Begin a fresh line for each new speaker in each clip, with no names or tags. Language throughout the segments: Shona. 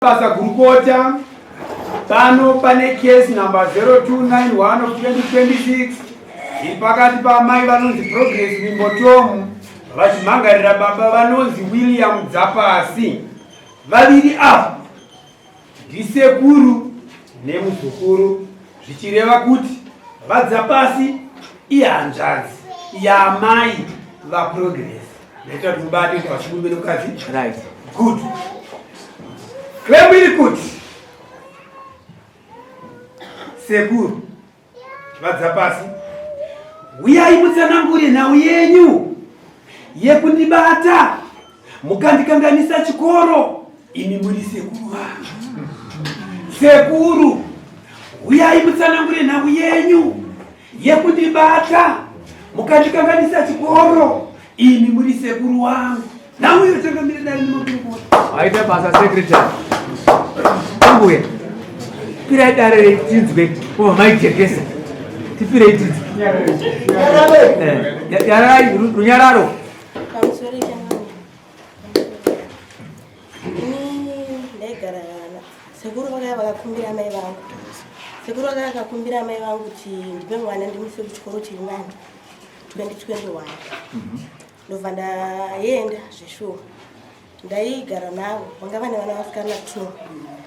Basa Gurukota, pano pane case number 0291 of 2026 ipakati pamai vanonzi Progress Limbotomu vachimangarira baba vanonzi William Dzapasi. Vaviri ava ndisekuru nemuzukuru, zvichireva kuti vaDzapasi ihanzvadzi yaamai vaProgress. Leta tubate pachibumbe nokati. Right. Good. Claim iri kuti sekuru vaDzapasi, uyai mutsanangure nhau yenyu yekundibata mukandikanganisa chikoro, imi muri sekuru vangu. Sekuru, uyai mutsanangure nhau yenyu yekundibata mukandikanganisa chikoro, imi muri sekuru vangu. Now you take a minute and I have a secretary. Somewhere. Pirate are for my guest. Tipirated. Yararo.
I'm sorry, Seguro kumbira mai vangu. Seguro kumbira mai vangu kuti ndipe mwana ndimise kuchikoro chiri nani 2021. Ndovanda yenda zveshuwa. Ndaigara navo, vanga vane vana vasikana 2.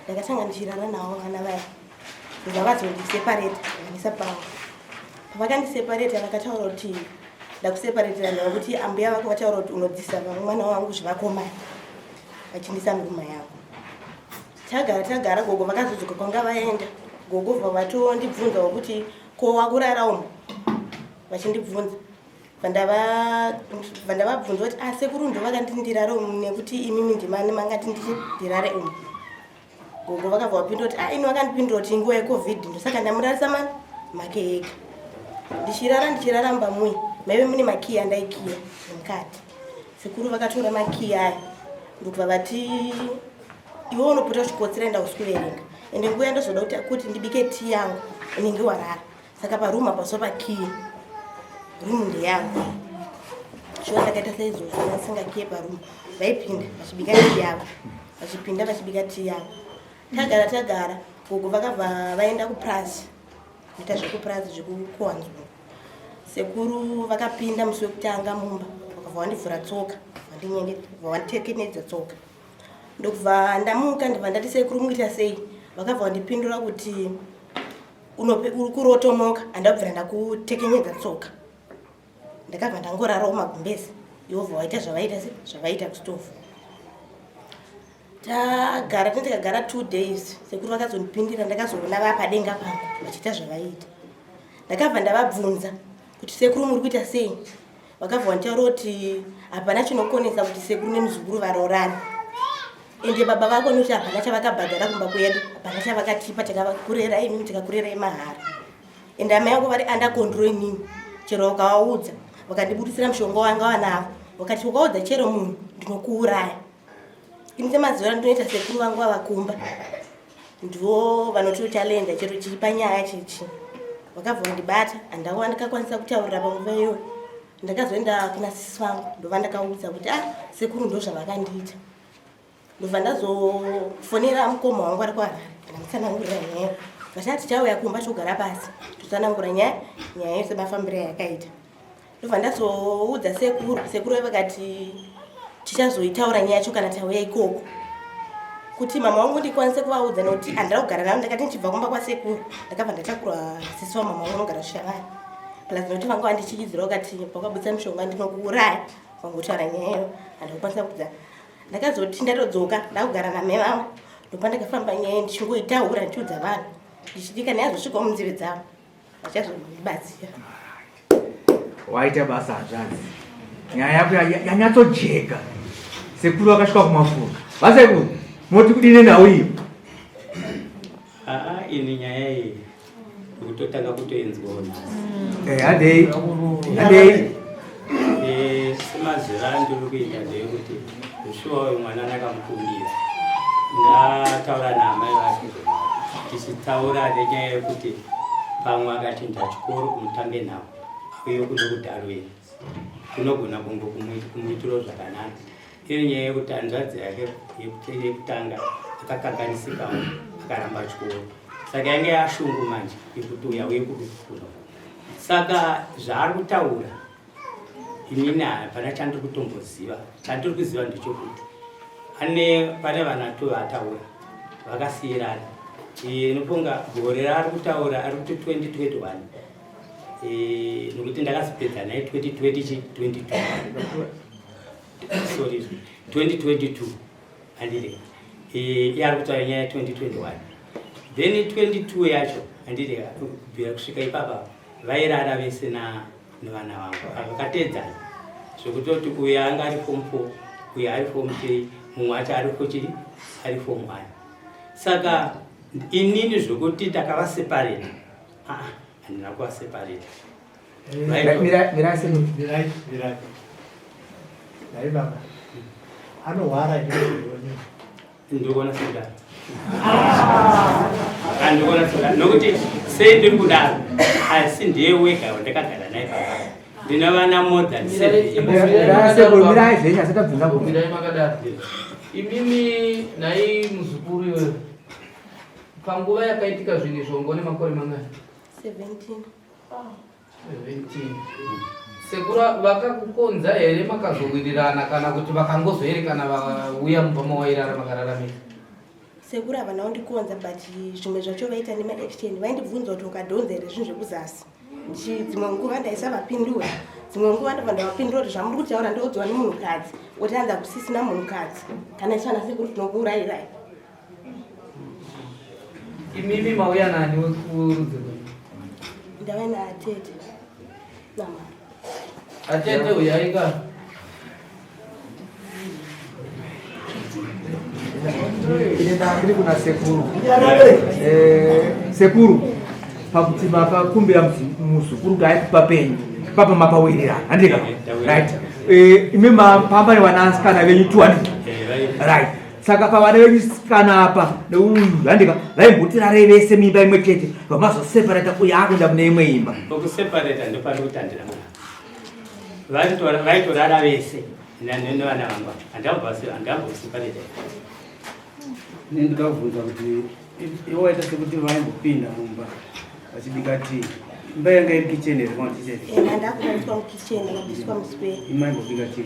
Ndakatanga ndichirara navo vana vaya. Ndakazondiseparate, ndisa pavo. Pavakandiseparate vakataura kuti ndakuseparatira navo kuti ambuya vako vataura kuti unodzisa mwana wangu zvivakomana. Vachindisa nduma yavo. Tagara gogo vakazodzoka kwanga vaenda. Gogo vatondibvunza kuti ko wakurara umo. Vachindibvunza. Vandavabvunza kuti sekuru ndo vakandindirare umu nekuti imimi ndimani mangati ndirare umu. Gogo vakabva vapindura kuti ino vakandipindura kuti nguva yeCovid ndosaka ndamurarisa make ega. Ndichirara mbamui maive mune makiyi andaikiya mukati. Sekuru vakatora makiyi aya ndokubva vati iwe unopota uchikotsera enda usikuverenga ende nguva yandozoda kuti ndibike tii yangu inenge warara. Saka paruma pasova pakiyi rumu ndeyangu. Shona ndakaita saizvozvo ndasingakiye parumu. Vaipinda vachibika tii yavo, vachipinda vachibika tii yavo. Tagara gogo vakabva vaenda kuPlaza, kuita zvekuPlaza zvekuKuwanzvu. Sekuru vakapinda musi wekutanga mumba, vakabva vandivhura tsoka, vanditekenedza tsoka. Ndokubva ndamuka ndibva ndati sekuru muita sei, vakabva vandipindura kuti uri kurotomoka, handabvira ndakutekenyedza tsoka. Ndakabva ndangorarawo magumbezi, Jehovha waita zvavaita kustofu. Takagara 2 days, sekuru vakazondipindira ndakazoona vapadenga pangu vachiita zvavaita. Ndakabva ndavabvunza kuti sekuru muri kuita sei? Vakabva vanditaura kuti hapana chinokonesa kuti sekuru nemuzukuru varoorane. Ende baba vako noti hapana chavakabhadhara kumba kwedu, hapana chavakatipa takakurera imimi tikakurera mahara. Ende amai vako vari under control inini. Chero vakavaudza, vakandibudisira mushonga wanga wanavo. Vakati ukaudza chero munhu ndinokuuraya. Ini semazuva ndinoita sekuru vangu vavakumba. Ndivo vanoti talenda chero chiri panyaya chichi. Vakabva vandibata, handawa ndakakwanisa kutaurira panguva iyoyo. Ndakazoenda kuna sisi vangu, ndova ndakaudza kuti sekuru ndo zvavakandiita. Ndobva ndazofonera mukoma wangu ari kwaHarare, ndamutsanangurira nyaya. Vachati tichauya kumba togara pasi, totsanangura nyaya yose mafambiro yakaita. Ndobva ndazoudza sekuru vakati tichazoitaura nyaya yacho kana tauya ikoko. Kuti mama wangu ndikwanise kuvaudza nekuti handina kugara navo, ndakati ndichibva kumba kwasekuru ndakabva ndatakura sisi wamama wangu anogara Shavana. Plus nekuti vanga vandichiidzira vakati pakabudisa mushonga ndinokuuraya, vangotaura nyaya iyo handina kukwanisa kuudza. Ndakazoti ndatodzoka ndakugara namai vangu, ndopa ndakafamba nyaya ndichingoitaura ndichiudza vanhu ndichidika neazosvikawo munzeve dzavo vachazondibatsira.
Waita basa hanzvadzi, nyaya yako yanyatsojeka. Sekuru vakasvika kumafuka. Vasekuru, moti kudini nhau iyo?
Ini nyaya iyi kutotanga kutoinzwawo nhasi.
Hadei.
Semazuva ndiri kuita ndeyekuti mushuwa uyu mwana ndakamukumbira. Ndataura naamai vake tichitaura nenyaya yekuti pamwe akati ndachikoro kumutambe navo uye kuno kudharweni kunogona kungo kumuitiro zvakanaka. iri nyaya yekuti hanzvadzi yake yekutanga akakanganisikawo akaramba chikoro saka yange yashungu manje yekuti uya uye kudukura saka zvaari kutaura inini hapana chandiri kutomboziva chandiri kuziva ndechokuti pane vanatu vataura vakasiyirana inofunga gore raari kutaura ari kuti 2021 nokuti ndakazipedza naye 2022 handire ari kutaura nyaya 2021 then 22 yacho handire kubvira kusvika ipapa vairara vese nevana vangu vakatedzana zvokutoti uyo anga ari form 4 uyo ari form 3 mumwe acho ari kochiri ari form 1 saka inini zvokuti takavaseparata handina kuvaseparata
anorwara
ndikuona sekudaro andikuona sekudaro nokuti sei ndiri kudaro asi ndiye wega wandakagara naye papa ndina vana more than
7 imimi nai muzukuru iwe panguva yakaitika zvinhu izvo ngone makore mangani
17
sekura vakakukonza here makazowirirana kana kuti vakangozoerekana vauya mubva mawairara makararamika
sekura havana kundikonza but zvimwe zvacho vaita nemaaction vaindibvunza kuti ukadhonza here zvinhu zvekuzasi dzimwe nguva ndaisavapindura dzimwe nguva ndabva ndavapindura kuti zvamuri kutaura ndoudziwa nemunhukadzi kuti anza kusisina munhukadzi kana isana sekuru tinokuurayirai
imimi mauya nani wekurudzi
ndava naatete namara
atete uyaika
ndiri kuna sekuru sekuru pakuti makakumbira muzukuru gaikupa penyu papa mapawirirana handika right ime mapamba nevanasikana venyu 200 right saka pavana venyusikana apa neuyu handika vaimbotirare vese mimba imwe chete vamazoseparata uye akuenda mune imwe imba
okuseparata ndopari kutandira vaitorara vese nevana vangu handamboseparata
nendida kubvunza kuti iwo waita sekuti vaimbopinda mumba vachibika tii imba yanga iri kicheni here kana ticheni
handakuvaliswa mukicheni vabiswa musipeni
imaimbobika tii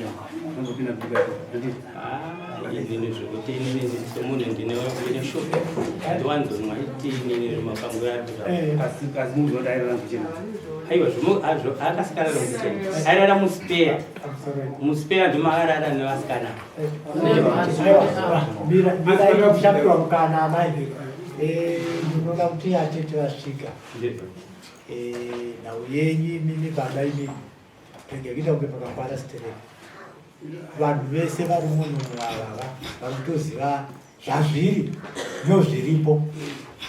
aimbopinda kubika tii
inini zvokuti inini semunhu ndine shope ndiwanzonwa iti inini mapango
kasi munhu wati airara mukicheni
aiwa akasikana mukicheni airara muspeya ndomaarara nevasikana
ndirakushapiwa mukana amai ndinoda kuti atete vasvika nhau yenyu mimi baba imimi ngekuita kunge pakafara sitereka vanhu vese vari munhu avava vari kutoziva zvazviri nozviripo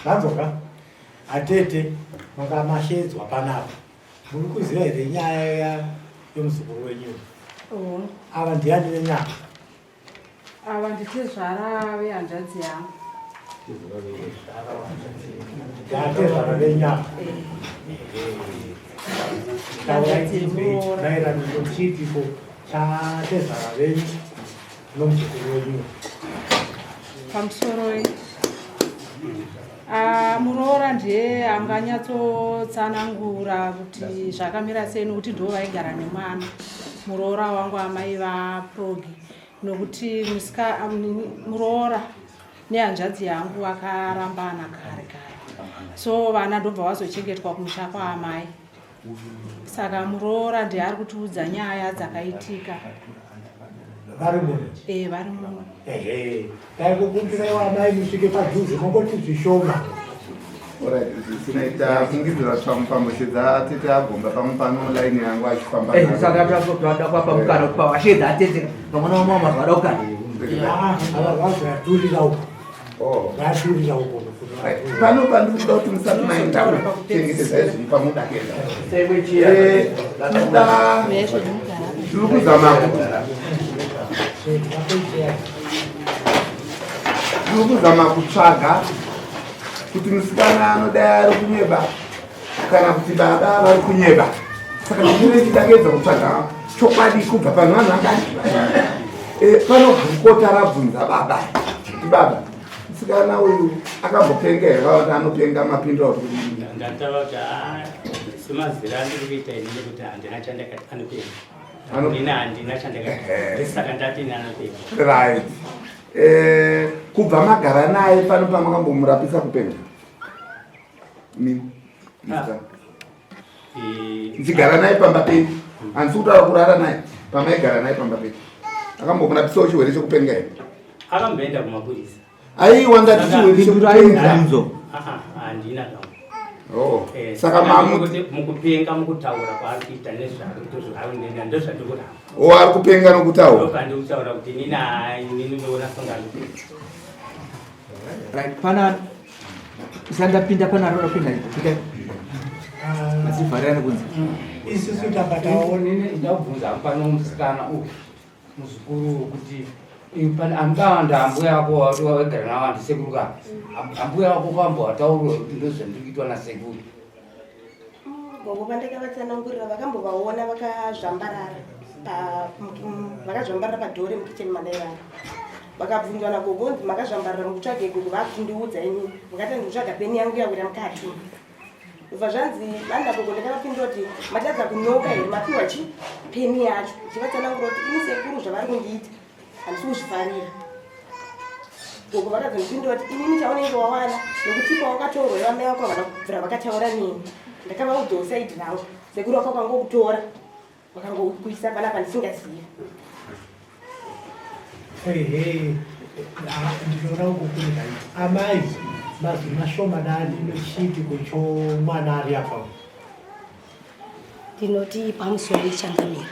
vanzoka atete makamashedzwa panapa muri kuziva here nyaya yomuzukuru wenyu ava ndiani venyama
ava nditezvara vehanzvadzi yangu
ndatezvara venyama tauraitimbei maerano nochiitiko chatezvara venyu nomuzukuru wenyu
pamusoro muroora ndiye anganyatsotsanangura kuti zvakamira sei nokuti ndo vaigara nemwana muroora wangu amai vaprogi nokuti muroora nehanzvadzi yangu vakarambana kare kare so vana ndobva vazochengetwa kumusha kwaamai saka muroora ndiye ari kutiudza nyaya dzakaitika
vari muno
vari muno
taikukumbira amai musvike padhuze mongoti zvishoma
sinoita fungidzira pamufamboshedza atete agomba pamwe pano laini yangu achifamba
saka takwapa mukana kupa washedza atete pamwana wamwa marwara ukana vazoyaturira uko vaturira uko
pano pandikuda kuti musati maenda kuchengetedza izvi pamudakenda tiri kuzama kutsvaga kuti musikana anodai ari kunyeba kana kuti baba vari kunyeba saka ndinenge ndichidakedza kutsvaga chokwadi kubva pano vanhu vangani Pano gurukota rabvunza baba. Baba, musikana uyu akambopenga here kuti anopenga mapindura kuti
ndatava kuti semazira andiri kuita ini nekuti handina chandakati anopenga. Nina handina chandakati. Saka ndati ini anopenga.
Right. Kubva magara naye pano pamakambomurapisa kupenga. Ndigara naye pamba pedu. Handisi kutaura kurara naye. Pamaigara naye pamba pedu. Akambomurapisawo chirwere chokupenga here.
Akamboenda kumapurisa.
Aiwa ngati chirwere chokupenga.
Handina kamwe.
Oh. Saka
mukupenga mukutaura kwaari kuita nezvaari ndozvandikuramba.
Oh, ari kupenga nokutaura.
Ndopandikutaura kuti inini ndoona songano.
Right, pana sandapinda pana ropinda kupita. Masivharana kunzi.
Isusu tapatawo
Nini ndabvunza pano musikana uyu muzukuru kuti ambaanda ambuya ako wagara nawo andisekuru ka ambuya ako kwambowataurwa kuti ndozvandikuitwa nasekuru.
Gogo pandakavatsanangurira vakambovaona vakazvambarara padhori mukicheni manai vavo vakabvunzwa nagogo nzi makazvambarara mukutsvaga gogo vakundiudza ini vakati ndikutsvaga peni yangu yakuita mukati ubva zvanzi vanda gogo ndakavapindura kuti matadza kunoka here mapiwa chi peni yacho chivatsanangura kuti ini sekuru zvavari kundiita handisi kuzvifarira. Gogo vakazondipindura kuti inini chaunenge wawana nokuti ipa wakatorwa vamai vako vana kubvira vakataura nini ndakavaudzawo saidi rangu sekuru vako vakangokutora vakangokuisa panapa ndisingazivi.
ndinoona ukukuita amai mazwi mashomanani nechitiko chomwana ari apa.
Ndinoti pamusoro ichangamira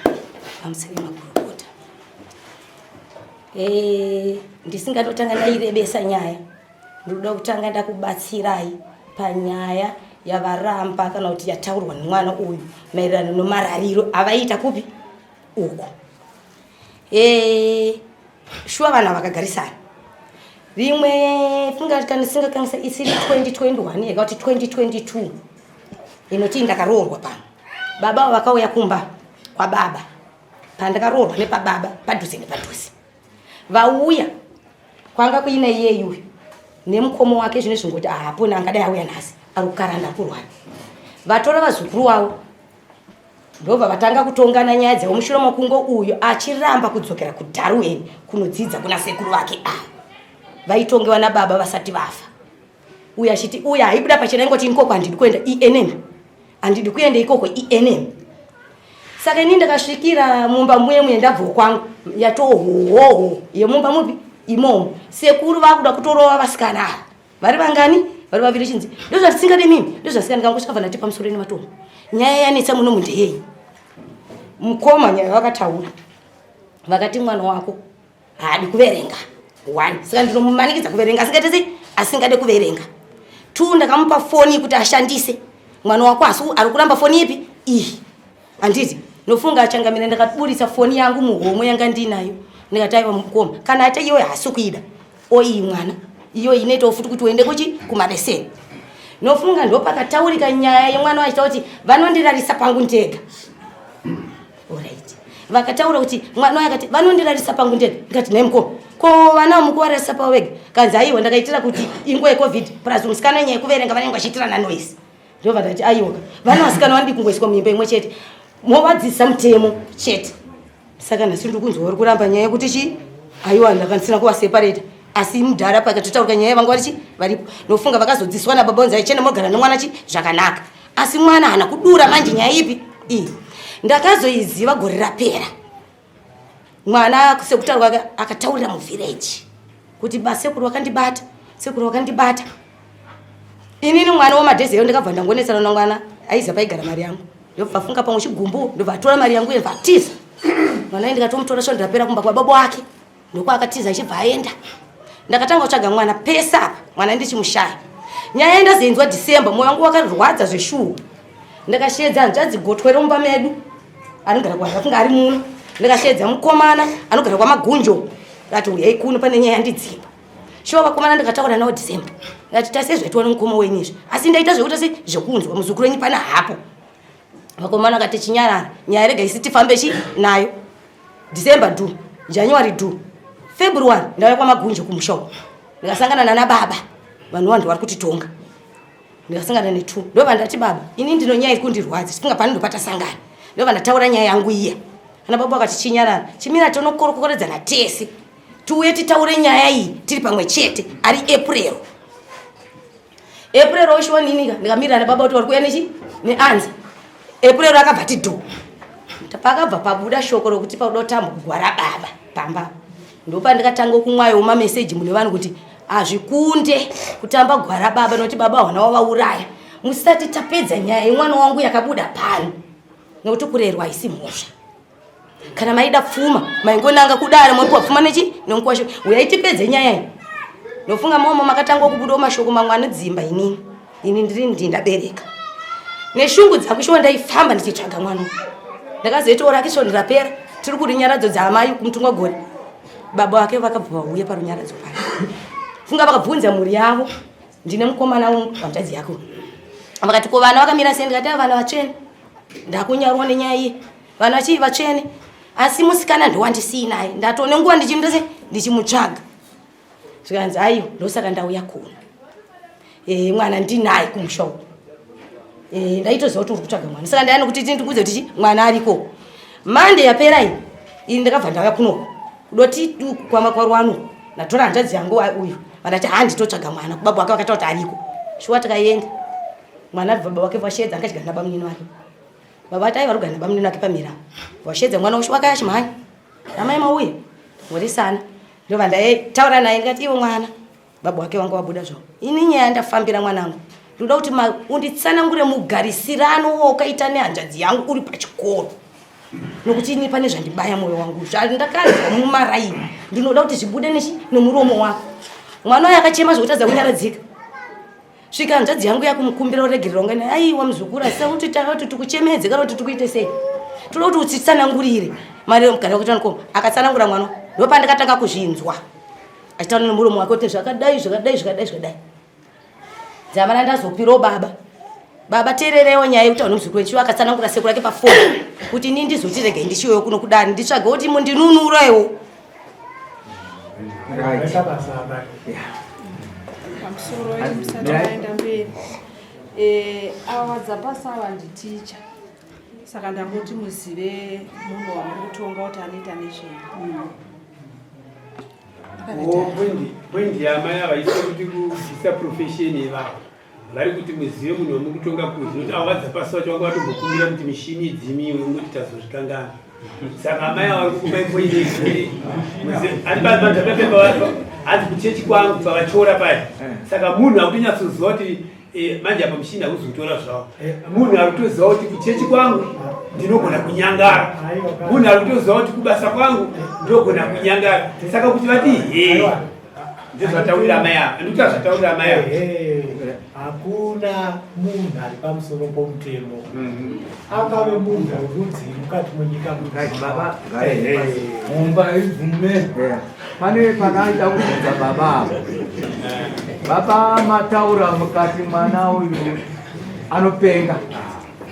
pamusoro makurukota ndisingatotanga ndairebesa nyaya ndinoda kutanga ndakubatsirai panyaya yavaramba kana kuti yataurwa nemwana uyu maererano nomarariro avaita kupi uku. Shuwa vana vakagarisana rimwe fingakanisa isiri 2021 yega kuti 2022 inoti ndakaroorwa pano baba vakauya kumba kwa baba pandakaroorwa nepababa padhuze nepadhuze vauya kwanga kuina iyeyu nemukomo wake zvine zvingoti hapona angadai auya nhasi ari kukaranda kurwani vatora vazukuru wavo ndobva vatanga kutongana nyaya dzavo mushure makungo uyo achiramba kudzokera kudharuweni kunodzidza kuna sekuru vake vaitongewa nababa vasati vafa. Uya achiti uya haibuda pachena ingoti ikoko handidi kuenda ENM handidi kuenda ikoko ENM. Saka ini ndakasvikira mumba muye ndabva kwangu yatohoho yemumba mupi imomo sekuru vakuda kutorova vasikana vari vangani vari vaviri chinzi ndozvatisingade mimi ndozvasikana kangoshakabva nati pamusoro nematombo nyaya yanetsa muno mundeyei mukoma nyaya vakataura vakati mwana wako haadi kuverenga 1 saka ndinomumanikidza kuverenga asingade kuverenga 2 ndakamupa foni kuti ashandise mwana wako asi ari kuramba foni ipi iyi handiti nofunga achangamira ndakaburisa foni yangu muhomo yanga ndinayo ndikataiwa mukoma kana ata iwe hasi kuida oyi mwana iyo inoitawo futi kuti uende kumareseni nofunga ndopakataurika nyaya yemwana wachita kuti vanondirarisa pangu ndega. Alright. Vakataura kuti mwana akati vanondirarisa pangu ndega ngati naye mukoma ko vana mukuvararisa pawo vega kanzi aiwa ndakaitira kuti inguva yecovid plus musikana nyaya yekuverenga vanenge vachiitirana noise ndobva ndati aiwa vana vasikana vandi kungoiswa muimba imwe chete movadzisa mutemo chete. Saka nhasi ndiri kunzwa uri kuramba nyaya yekuti chi aiwa ndakanisina kuvaseparata asi mudhara pakatotaurika nyaya vanga varipo nofunga vakazodziswa nababa onzi aichena mogara nemwana chi zvakanaka asi mwana hana kudura manje nyaya ipi iyi ndakazoiziva gore rapera mwana sekutaurwa akataurira muvhireji kuti basekuru vakandibata inini mwana wamadhezi eyo ndakabva ndangonesana namwana aiza paigara mari yangu ndobva funga pamwe chigumbu ndobva atora mari yangu yebva atiza mwana ndikatomutora sho ndirapera kumba kwa baba wake ndoko akatiza achibva aenda ndakatanga kutsvaga mwana pesa apa mwana ndichimushaya nyaya ndazenzwa December moyo wangu wakarwadza zveshuwa ndakashedza hanzvadzi gotwe romba medu anogara kwafunga ari muno ndakashedza mukomana anogara kwamagunjo ngati uyai kuno pane nyaya yandidzimba shuwa vakomana ndikataura nawo December ngati tasezvetiwa nemukomo wenyizvi asi ndaita zvekuti asi zvekunzwa muzukuru wenyu pana hapo vakomana ngati chinyarara nyaya rega isi tifambe chi nayo December 2 January 2 February ndauya kwaMagunje kumushopo ndikasangana nana baba vanhu vanhu vari kutitonga ndikasangana ne2 ndova ndati baba ini ndino nyaya ikundirwadza singapani ndopata sangana ndova ndataura nyaya yangu iya ana baba akati chinyarara chimira tonokoredzana tese tuuye titaure nyaya iyi tiri pamwe chete ari April oshwa ninika ndikamira na baba kuti vari kuya neanza April akabva tidho pakabva pabuda shoko rokuti pauda kutambo kugwara baba pamba ndopa ndikatanga kumwayo mameseji mune vanhu kuti azvikunde kutamba gwara baba noti baba wana wavauraya musati tapedza nyaya yemwana wangu yakabuda pano nokuti kurerwa isi mhosva kana maida pfuma maingonanga kudara mwapiwa pfuma nonkwasho uyaitipedze nyaya iyi nofunga momo makatanga kubuda mashoko mamwe anodzimba ini ndiri ndabereka neshungu dzangu shwa ndaifamba ndichitsvaga mwana ndakazoitora kisho ndirapera tiri kuri nyaradzo dzamai kumutungwa gori baba wake vakabva vauya parunyaradzo pale funga vakabvunza mhuri yavo ndine mukomana wanzvadzi yako vakati ko vana vakamira sei ndikati vana vatsvene ndakunyarwa nenyaya iyi vana vachii vatsvene asi musikana ndowandisii naye ndatone nguva ndichimutsvaga zvikanzi aiyo ndosaka ndauya kuno mwana ndinaye kumushopo ndaitoziva kuti uri kutsvaga mwana saka ndayani kuti ndikudze kuti mwana ariko mande yapera iyi ini ndakabva ndauya kuno kudoti kwamakwarwano ndatora hanzvadzi yangu uyu vandati handitotsvaga mwana kubaba wake vakataura kuti ariko shuwa takaenda mwana abva baba wake vashedza angachigara nababa munini wake baba ati aiva rugara nababa munini wake pamira vashedza mwana ushuwa akayashimhanya amai mauye ngorisana ndova ndaitaura naye ndikati iwe mwana baba wake wanga wabuda zvavo ini nyaya ndafambira mwanangu ndoda kuti unditsanangure mugarisirano wakaita nehanzvadzi yangu uri pachikoro nokuti ini pane zvandibaya mwoyo wangu zvandakazwa mumaraini ndinoda kuti zvibude nemuromo wako mwana wayo akachema zvokutadza kunyaradzika svika hanzvadzi yangu yakumukumbira uregerera ungani aiwa muzukuru sauti takati tikuchemedze kana kuti tikuite sei toda kuti utsitsanangurire mari yomugari wakutaniko akatsanangura mwana ndopandakatanga kuzvinzwa achitaura nemuromo wake kuti zvakadai dzamana ndazopiro baba teererewo nyaya yekuti vanhu muzukuru wechiwa akatsanangura sekuru rake pafoni kuti ini ndizotirege ndishiwewo kuno kudani nditsvage kuti mundinunurewo
pamusoro musati waenda mberi ava dzapasava nditicha saka ndangoti muzive munhu wamuri kutonga kuti anoita nezvenyu
poindi yamai avaise kuti kubvisa profesheni yevavo vari kuti muzive munhu wamuri kutonga kuti nokuti avo vadzapasi vacho vanga vatombokumbira kuti mishini idzimiwe unoti tazozvikangana saka amai avari kukumbai poinei ari madhapepepa hanzi kuchechi kwangu pavatyora paya saka munhu akutonyasoziva kuti manje apa mushini hauzotora zvavo munhu ari kutoziva kuti kuchechi kwangu ndinogona kunyangara munhu ari kutoziva kuti kubasa kwangu ndinogona kunyangara saka kuti vati ndizvataurira amai ava ndikuti azvataurira amai ava
hakuna munhu ari pamusoro pomutemo angave munhu rudzi mukati mwenyika
mumba ivume pane pakaita kubvunza baba baba mataura mukati mwana uyu anopenga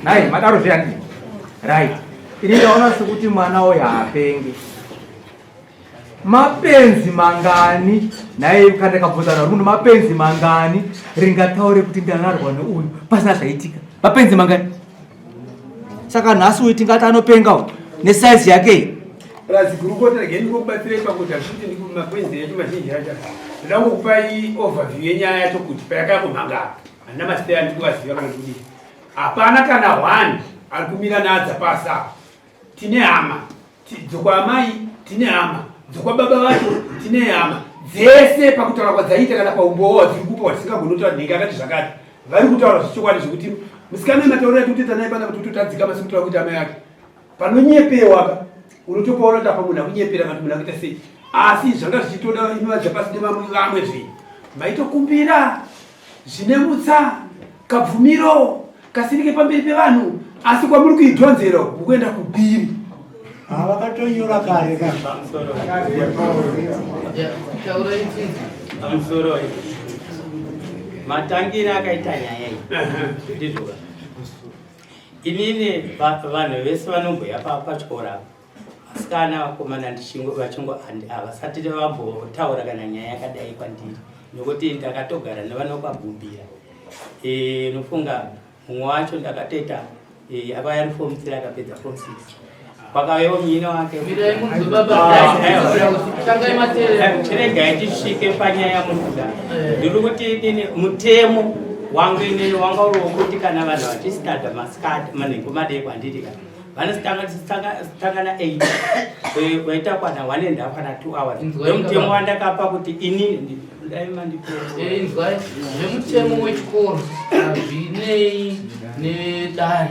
nai madaro zviyani right ini ndaona sekuti mwana uyu haapenge mapenzi mangani naye kandakabvunzana munhu mapenzi mangani ringataure kuti ndanarwa neuyu pasina zvaitika mapenzi mangani saka nhasi uyu tingati anopengawo nesaizi yake
razigurukota regeni kokubatsirei pakuti hazvikuti ndikumapenzi etu mazhinji acho ndangokupai overview yenyaya yacho kuti payakakumhangara handina masitei andikuvaziva kana kudii hapana kana 1 ari kumira naadzapasa tine hama dzokwamai tine hama dzokwababa vacho tine hama dzese pakutaura kwadzaita kana paumbowa dziri kupa watisingagoni kutaura nhenga akati zvakati vari kutaura zvichokwadi zvekuti musikana mataurira tiutedza naye pana kuti utotadzika masi kutaura kuti amai ake panonyepewa unotopaona kuti apa munhu akunyepera kana munhu akuita sei asi zvanga zvichitoda inovadzapasi nevamwe zvinhu maitokumbira zvine mutsa kabvumiro kasirike pamberi pevanhu asi kwamuri kuidhonzera mukuenda kubhiri
vakatonyora kare
pamusoro matangire akaita nyaya iyi ndizvova inini vanhu vese vanomboya pachikora sikana vakomana vachingo havasati vambotaura kana nyaya yakadai kwandiri nokuti ndakatogara nevanokwagumbira nofunga mumwe wacho ndakatoita ava yari form 3 akapedza form 6 kwakavewo munyina wake chiregai tisvike panyaya mukuda ndiri kuti dini mutemo wangu inini wanga uri wokuti kana vanhu vachisitadha masikati manhengo madeko andidika vanositangana 8 vaita kwana 1.5 kana 2 hours ndemutemo wandakapa kuti inini
inzwai zvemutemo wechikoro hazvinei nedare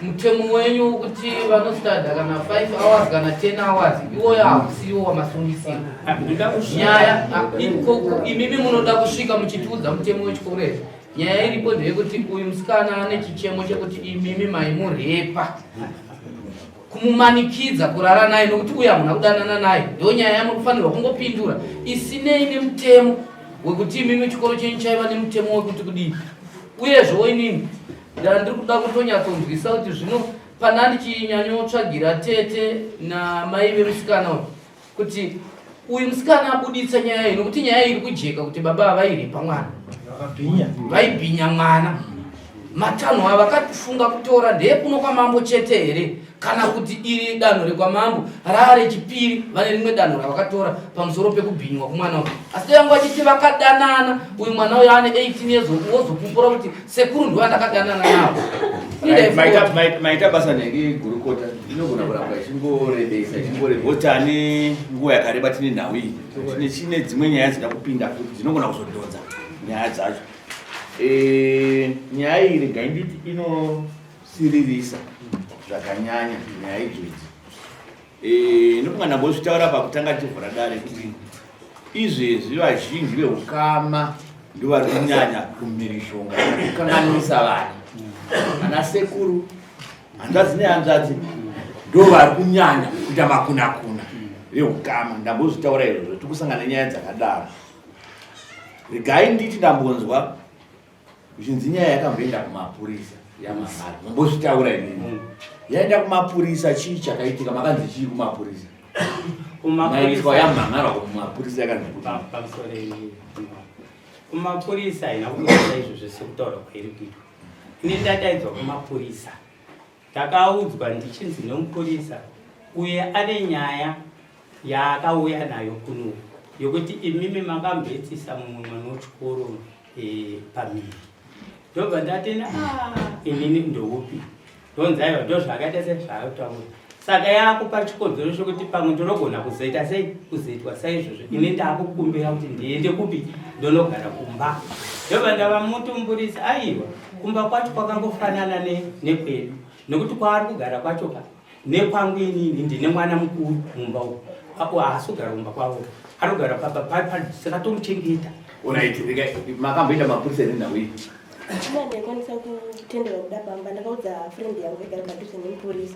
mutemo wenyu kuti vanositadha kana 5 hours kana 10 hours iwoyo hausiwo wamasungisiro nyaya imimi munoda kusvika muchitiudza mutemo wechikoro izvi nyaya iripo ndeyekuti uyu musikana ane chichemo chekuti imimi maimurepa kumumanikidza kurara naye nokuti uya hamuna kudanana naye ndo nyaya yamurikufanirwa kungopindura isinei nemutemo wekuti imimi chikoro chenyu chaiva nemutemo wekuti kudii uyezvo inini ndiri kuda kutonyatsonzwisa kuti zvino pana ndichinyanyotsvagira tete namai vemusikana uyu kuti uyu musikana abuditsa nyaya iyi nokuti nyaya iri kujeka kuti baba havairepa mwana vaibhinya mwana matanho avakafunga kutora ndekuno kwamambo chete here kana kuti iri danho rekwamambo raa rechipiri vane rimwe danho ravakatora pamusoro pekubhinywa kumwana uyu asi yangu vachiti vakadanana uyu mwana uyu ane 18 years wozopupura kuti sekuru ndiwo andakadanana navo
maita basa nenge gurukota inogona kuramba ichingorebesa ichingorevotane nguva yakareba tine nhau iyi chine dzimwe nyaya dzida kupinda futi dzinogona kuzodhodza nyaya dzacho nyaya iyi regai nditi inosiririsa zvakanyanya nyaya idzodzi nofunga ndambozvitaura pakutanga tivhura dare kuti izvezvi vazhinji veukama ndovari kunyanya kumhirishonga kukanganisa vana ana sekuru hanzvadzi nehanzvadzi ndo vari kunyanya kuita makunakuna veukama ndambozvitaura izvozvo tikusangana nyaya dzakadaro regai nditi ndambonzwa zvichinzi nyaya yakamboenda kumapurisa yamamara mumbozvitaura inini yaenda kumapurisa chii chakaitika makanzi chii kumapurisa maiswa yamhangarwa kumapurisa
kumapurisa haina kuita izvozvo sekutaura kwairi kuitwa ini ndadaidzwa kumapurisa ndakaudzwa ndichinzi nomupurisa uye ane nyaya yaakauya nayo kuno yokuti imimi makambetsisa mumwe mwana wechikoro pamiri ndobva ndatena inini ndoupi ndonzaiva ndo zvakaita sezvaataura saka yaakupa chikonzero chokuti pamwe ndinogona kuzoita sei kuzoitwa saizvozvo ini ndaakukumbira kuti ndiende kupi ndonogara kumba ndobva ndava mutumbirisa aiwa kumba kwacho kwakangofanana nekwedu nekuti kwaari kugara kwacho nekwangu inini ndine mwana mukuru mumba uku haasi kugara kumba kwavo ari kugara sakatomuchengeta
unaitirika makamboita mapurisa nenhau iyi
china ndaikwanisa kutendera kuda pamba ndakaudza friend yangu igara padhuze nemupurisa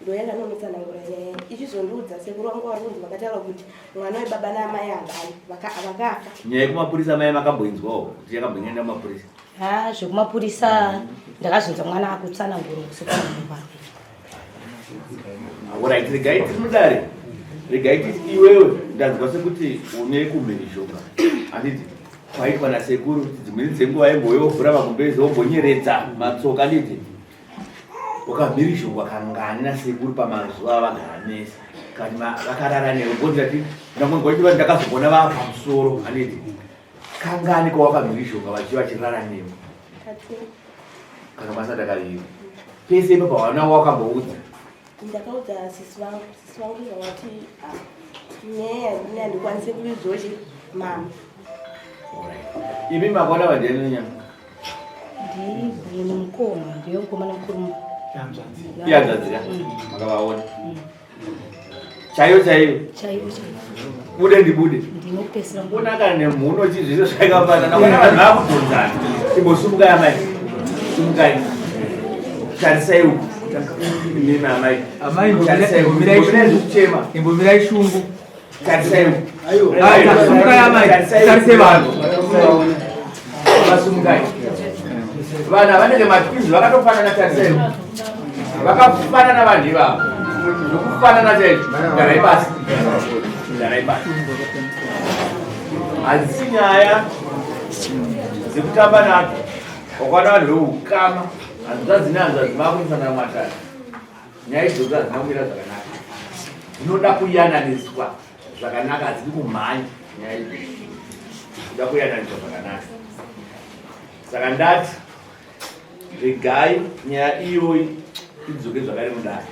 ndo yanga nomutsanangura nyaya ichizondiudza sekuru wangu vari kunzi vakataura kuti mwana webaba naamai vakafa
nyaya yekumapurisa mai makamboinzwawo kuti yakambonyaenda kumapurisa
zvekumapurisa ndakazonza mwana akutsanangura kusekuru
orit regai tiri mudare regai titi iwewe ndanzwa sekuti une kumhirizhonga handiti kwaitwa nasekuru dzimweni dzenguva yemboyovhura magumbezi wombonyeredza matsoka nditi ukamhirizhongwa kangani nasekuru pamazuva avagara nese kati vakarara nero bondati ndamwengoitiva ndakazogona vava pamusoro handiti kangani kwawakamhirizhonga vachirara nemo kana masati akaviri pese ipo pawana wakamboudza
ndakaudza sisi vangu zvavati nyaya ini handikwanise kuizvoche mama
imi makaona vandiani nenyama
ndibhini mukoma ndiyo mukomana mukuru
iyanzadzira makavaona chaiyo chaiyo bude ndibude
ndinopesera
unaka nemhuno chizvizvo zvakafanana kana vanhu vakudhonzana imbosumuka yamai sumukai tarisai uku
imbomirai shungu
tarisai uku
sumukai amai tarise vanhu
vasumukai vanhu vanenge matwinzi vakatofanana tarisai uku vakafanana vanhu ivavo Zvokufanana chaizvo. Garai basi. Garai basi. Hadzisi nyaya dzekutamba nadzo. Wakwana vanhu veukama. Hanzvadzi nehanzvadzi vakufanana matatu. Nyaya idzodzo hadzina kumira zvakanaka. Dzinoda kuyananiswa zvakanaka, hadzidi kumhanya nyaya idzodzo. Dzinoda kuyananiswa zvakanaka. Saka ndati regai nyaya iyoyi idzoke zvakare mudare.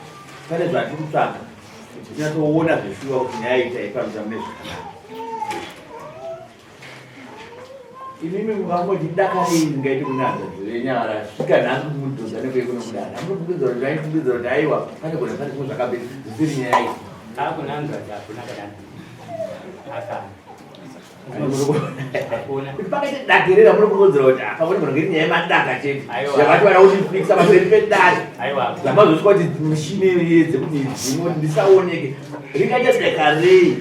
Pane zvatiri kutsvaga kuti tinyatsoona zveshuwa kuti nyaya iyi taifambisa mune zvakanaka. Imimi mukangoti dakarei ringaite kunanza zvenyara svika nhasi kuti mudhodha nekwekuno kudara. Amunofungidzira kuti vaifungidza kuti aiwa pane kuna pane zvimwe zvakabeka zvisiri nyaya iyi.
Akunanza hakuna kadani. Akana.
Kuti pakaite dakerera munofungidzira kuti apa kuti munhu ngiri nyaya yemadaka chete. Yakati vana kutifikisa pamberi pedare. Zvamazosvika kuti mishini dzekuti dzimwe ndisaoneke. Ringaite dakarei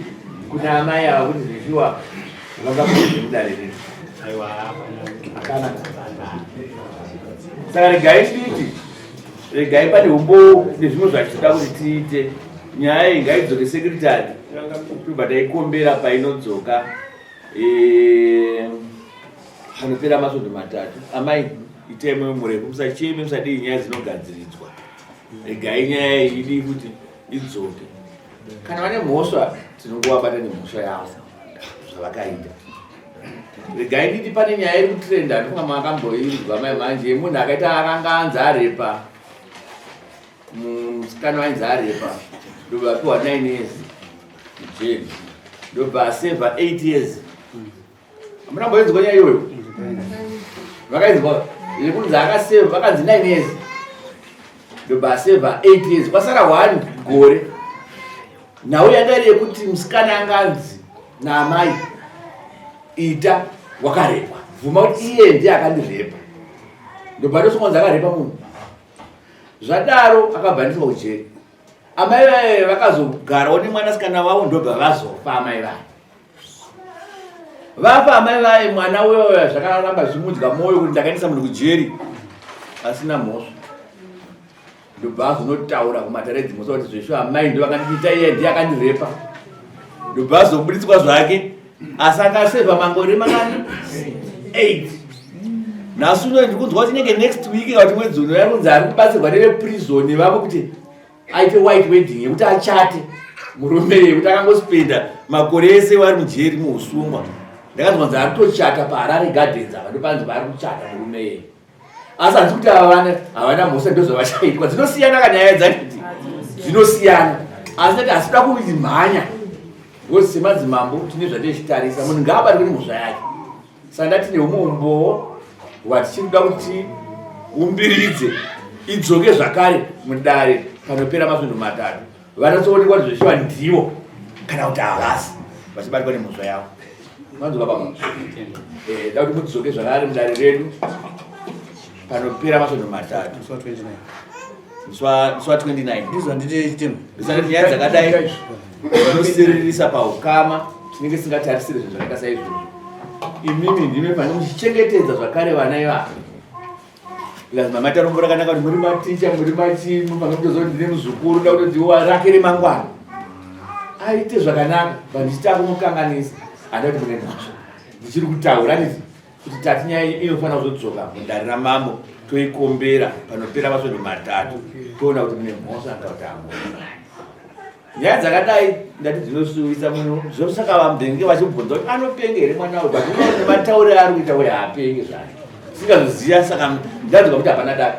kuna amai ava kuti zvishuwa zvakabude mudare redu. Saka regai titi, regai pane umbo nezvimwe zvatinoda kuti tiite. Nyaya iyi ngaidzoke sekretari tobva taikombera painodzoka panopera masvondo matatu. Amai itai mwoyo murefu, musacheme musadii nyaya dzinogadziridzwa. Regai nyaya iyi idii kuti idzoke. Kana vane mhosva tinongovabata nemhosva yavo zvavakaita. Regai nditi pane nyaya iri kutrenda ndofunga makamboizwa mai manje yemunhu akaita akanga anzi arepa musikana wainzi arepa ndobva apiwa 9 years mujeni ndobva asevha 8 years. Hamuna kumboinzwa nyaya iyoyo? Vakainzwa yekunzi akasevha vakanzi 9 years ndobva asevha 8 years kwasara 1 gore. Nhau yanga iri yekuti musikana anganzi naamai ita wakarepwa, vhuma kuti iye ndiye akandirepa. Ndobva ndosongonzi akarepa munhu. Zvadaro akabhaniswa kujeri. Amai vaye vakazogarawo nemwanasikana wavo ndobva vazofa amai vaye. Vafa amai vaye mwana wewe zvakaramba zvimudya mwoyo kuti ndakaendesa munhu kujeri asina mhosva. Ndobva azonotaura kumataredzi mhosva kuti zveshuwa amai ndo vakandiita iye ndiye akandirepa. Ndobva azobuditswa zvake. Asakasevha mangore mangani 8. Nhasi uno ndikunzwa kuti nenge next week kuti mwedzi uno yakunzi ari kubatsirwa neveprison vavo kuti aite white wedding yekuti achate murume yekuti akangospenda makore ese vari mujeri muusungwa. Ndakanzwanzi ari kutochata paHarare Gardens apa ndopanzi vari kuchata murume yeye. Asi handisi kuti ava havana mhosva ndozvavachaitwa. Dzinosiyana kanyaya dzatiti dzinosiyana. Asi ndati asida kumhanya. Ngozi semadzimambo tine zvatichitarisa munhu ngaabatwe nemhosva yake. Saka ndati neumombo hwatichiri kuda kuti umbiridze idzoke zvakare mudare panopera masvondo matatu. Vanatsoonekwa kuti zveshuwa ndivo kana kuti havasi vachibatwa nemhosva yavo. Manzwa baba? Da kuti mudzoke zvakare mudare redu panopera masvondo matatu. Musi wa 29.
Ndizvo handiti chitema.
Ndisati nyaya dzakadai vanosiririsa paukama tinenge singatarisire zvinhu zvakaita saizvozvo. Imimi ndime pane muchichengetedza zvakare vana ivava. Lazima maita rombo rakanaka kuti muri maticha muri machimu panotozva kuti ndine muzukuru da kuti rake remangwana aite zvakanaka pandichita kumukanganisa handa kuti mune mhosva. Ndichiri kutaura nditi kuti tati nyaya inofanira kuzodzoka mudare ramambo toikombera panopera masvondo matatu toona kuti mune mhosva kuti ambo. Nyaya dzakadai ndati dzinosuwisa muno zvosaka vamudenge vachibvunza kuti anopenge here mwana uyu but nematauriro ari kuita kuti haapenge zvake singazoziya. Saka ndadzoka kuti hapana daka.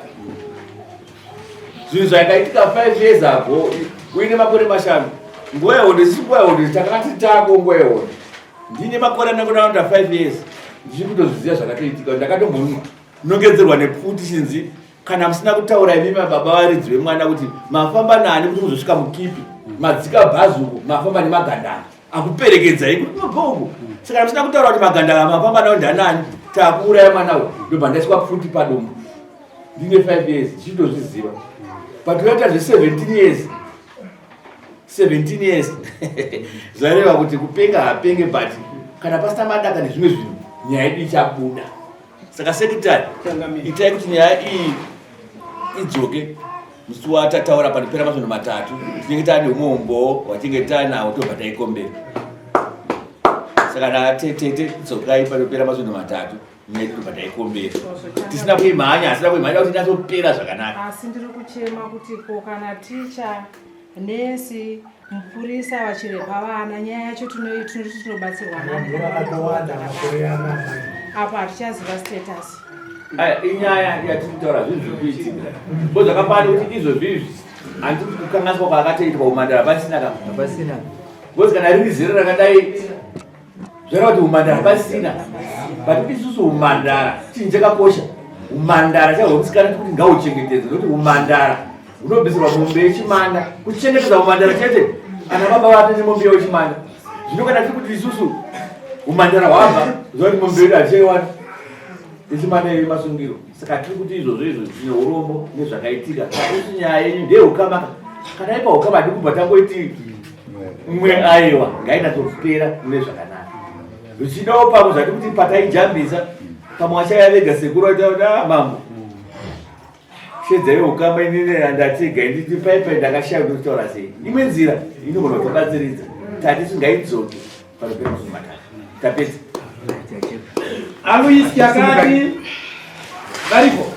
Zvinhu zvakaitika 5 years ago uine makore mashanu nguva yehondo isisi nguva yehondo takati tako nguva yehondo ndine makore anongonaunda 5 years ndichiri kutozviziva zvakatoitika. Ndakatombonongedzerwa nepfuti chinzi kana musina kutaura imimi mababa varidzi vemwana kuti mafamba nani kuti muzosvika mukipi madzika bhazuku mafamba nemagandanga akuperekedzai kuti mabhongo. Saka musina kutaura kuti magandanga mafamba nawo ndanani takuuraya mwana uyu ndobva ndaiswa pfuti padombo. Ndine 5 years ndichitozviziva patoita zve 17 years zvareva kuti kupenga hapenge but kana pasina madaka nezvimwe zvinhu nyaya yedu ichabuda. Saka sekretari itai kuti nyaya iyi idzoke musi watataura panopera mazono matatu tinenge tane umombo watinge tanawo tobva taikombera. Saka natetete dzokai panopera mazono matatu nyaya tobva taikombera. Tisina kuimhanya, asina kuimhanya kuti ndazopera zvakanaka.
Asi ndiri kuchema kuti ko kana ticha nesi mupurisa vachirepa vana nyaya yacho tinobatsirwa apa hatichaziva status.
Inyaya yatinotaura zvinhu zvikuitika bozvakapanda kuti izvozvizvi handiti kukanganiswa kwakatoitwa umandara pasina kozi kana riri zero rakadai zvareva kuti umandara pasina but isusu umandara chinhu chakakosha. Umandara chahomusikana kuti ngauchengetedze nokuti umandara unobvisirwa mombe yechimanda kuchengetedza umandara chete ana baba vatene mombe yechimanda zvino kana tiri kuti isusu umandara hwabva zvakuti mombe yedu hatichaiwana ichimanda yemasungiro. Saka tiri kuti izvozvo zvine urombo nezvakaitika isi nyaya yenyu ndeyeukama kana ipa ukama hati kubva tangoiti mumwe aiwa ngainatsopera mune zvakanaka zvichidawo pamwe zvati kuti pataijambisa pamwe wachaya vega sekuru ataona mambo shedzai ukama inini handatiga inditi paipai ndakashaya kutaura sei imwe nzira inogona kutobatsiridza tati singaidzoki panopera musumatatu tapedza
Alois Kiakati, varipo.